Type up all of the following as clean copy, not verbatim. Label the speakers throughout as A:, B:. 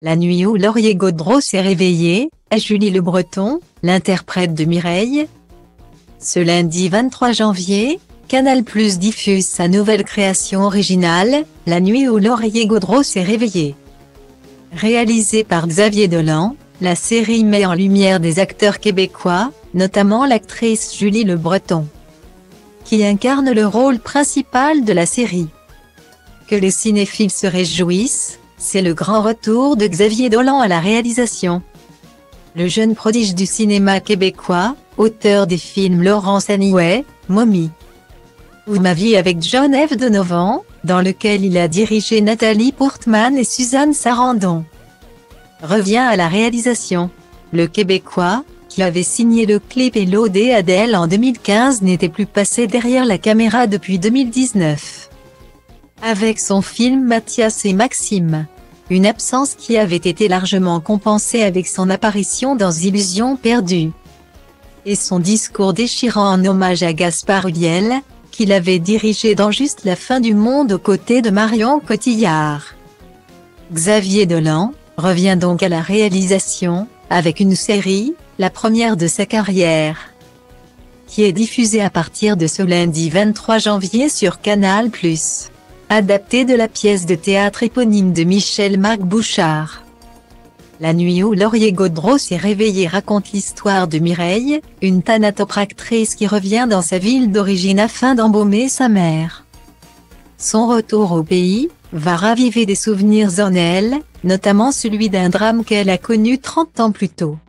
A: La nuit où Laurier Gaudreau s'est réveillé, est Julie Le Breton, l'interprète de Mireille. Ce lundi 23 janvier, Canal+ diffuse sa nouvelle création originale, La nuit où Laurier Gaudreau s'est réveillé. Réalisée par Xavier Dolan, la série met en lumière des acteurs québécois, notamment l'actrice Julie Le Breton, qui incarne le rôle principal de la série. Que les cinéphiles se réjouissent, c'est le grand retour de Xavier Dolan à la réalisation. Le jeune prodige du cinéma québécois, auteur des films Laurence Anyway, Mommy ou Ma vie avec John F. Donovan, dans lequel il a dirigé Nathalie Portman et Suzanne Sarandon, revient à la réalisation. Le Québécois, qui avait signé le clip et laudé Adèle en 2015, n'était plus passé derrière la caméra depuis 2019. Avec son film Mathias et Maxime. Une absence qui avait été largement compensée avec son apparition dans Illusions perdues. Et son discours déchirant en hommage à Gaspard Ulliel, qu'il avait dirigé dans Juste la fin du monde aux côtés de Marion Cotillard. Xavier Dolan revient donc à la réalisation, avec une série, la première de sa carrière, qui est diffusée à partir de ce lundi 23 janvier sur Canal+. Adapté de la pièce de théâtre éponyme de Michel-Marc Bouchard. La nuit où Laurier Gaudreau s'est réveillé raconte l'histoire de Mireille, une thanatopractrice qui revient dans sa ville d'origine afin d'embaumer sa mère. Son retour au pays va raviver des souvenirs en elle, notamment celui d'un drame qu'elle a connu 30 ans plus tôt.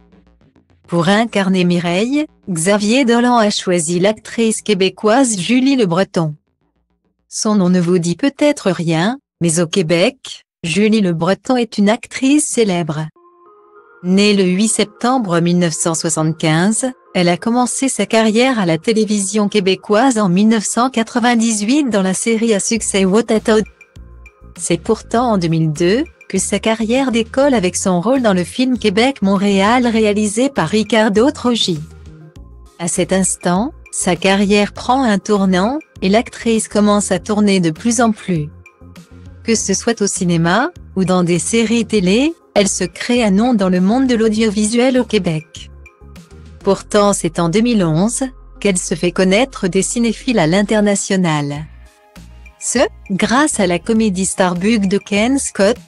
A: Pour incarner Mireille, Xavier Dolan a choisi l'actrice québécoise Julie Le Breton. Son nom ne vous dit peut-être rien, mais au Québec, Julie Le Breton est une actrice célèbre. Née le 8 septembre 1975, elle a commencé sa carrière à la télévision québécoise en 1998 dans la série à succès Wotatod. C'est pourtant en 2002 que sa carrière décolle avec son rôle dans le film Québec-Montréal réalisé par Ricardo Trogi. À cet instant, sa carrière prend un tournant, et l'actrice commence à tourner de plus en plus. Que ce soit au cinéma, ou dans des séries télé, elle se crée un nom dans le monde de l'audiovisuel au Québec. Pourtant c'est en 2011, qu'elle se fait connaître des cinéphiles à l'international. Grâce à la comédie Starbug de Ken Scott,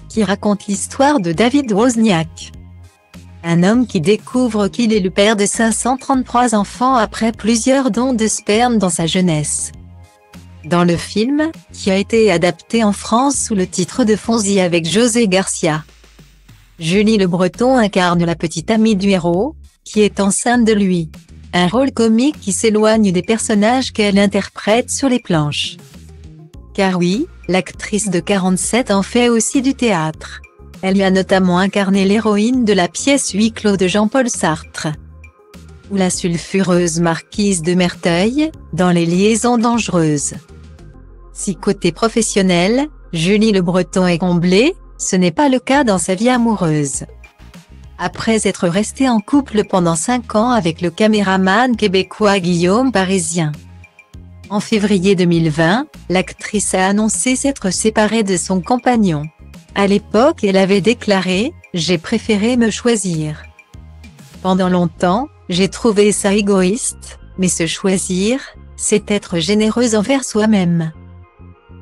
A: qui raconte l'histoire de David Wozniak. Un homme qui découvre qu'il est le père de 533 enfants après plusieurs dons de sperme dans sa jeunesse. Dans le film, qui a été adapté en France sous le titre de Fonzie avec José Garcia, Julie Le Breton incarne la petite amie du héros, qui est enceinte de lui. Un rôle comique qui s'éloigne des personnages qu'elle interprète sur les planches. Car oui, l'actrice de 47 ans fait aussi du théâtre. Elle y a notamment incarné l'héroïne de la pièce Huis clos de Jean-Paul Sartre, ou la sulfureuse marquise de Merteuil, dans Les liaisons dangereuses. Si côté professionnel, Julie Le Breton est comblée, ce n'est pas le cas dans sa vie amoureuse. Après être restée en couple pendant 5 ans avec le caméraman québécois Guillaume Parisien. En février 2020, l'actrice a annoncé s'être séparée de son compagnon. À l'époque, elle avait déclaré « J'ai préféré me choisir. Pendant longtemps, j'ai trouvé ça égoïste, mais se choisir, c'est être généreuse envers soi-même.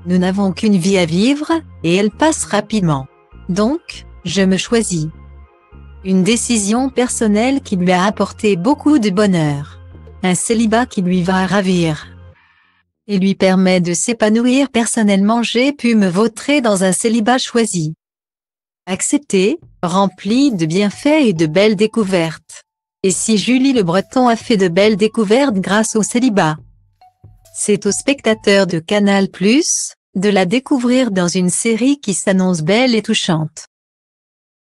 A: Nous n'avons qu'une vie à vivre, et elle passe rapidement. Donc, je me choisis. » Une décision personnelle qui lui a apporté beaucoup de bonheur. Un célibat qui lui va ravir et lui permet de s'épanouir personnellement. J'ai pu me vautrer dans un célibat choisi, accepté, rempli de bienfaits et de belles découvertes. Et si Julie Le Breton a fait de belles découvertes grâce au célibat, c'est aux spectateurs de Canal+, de la découvrir dans une série qui s'annonce belle et touchante.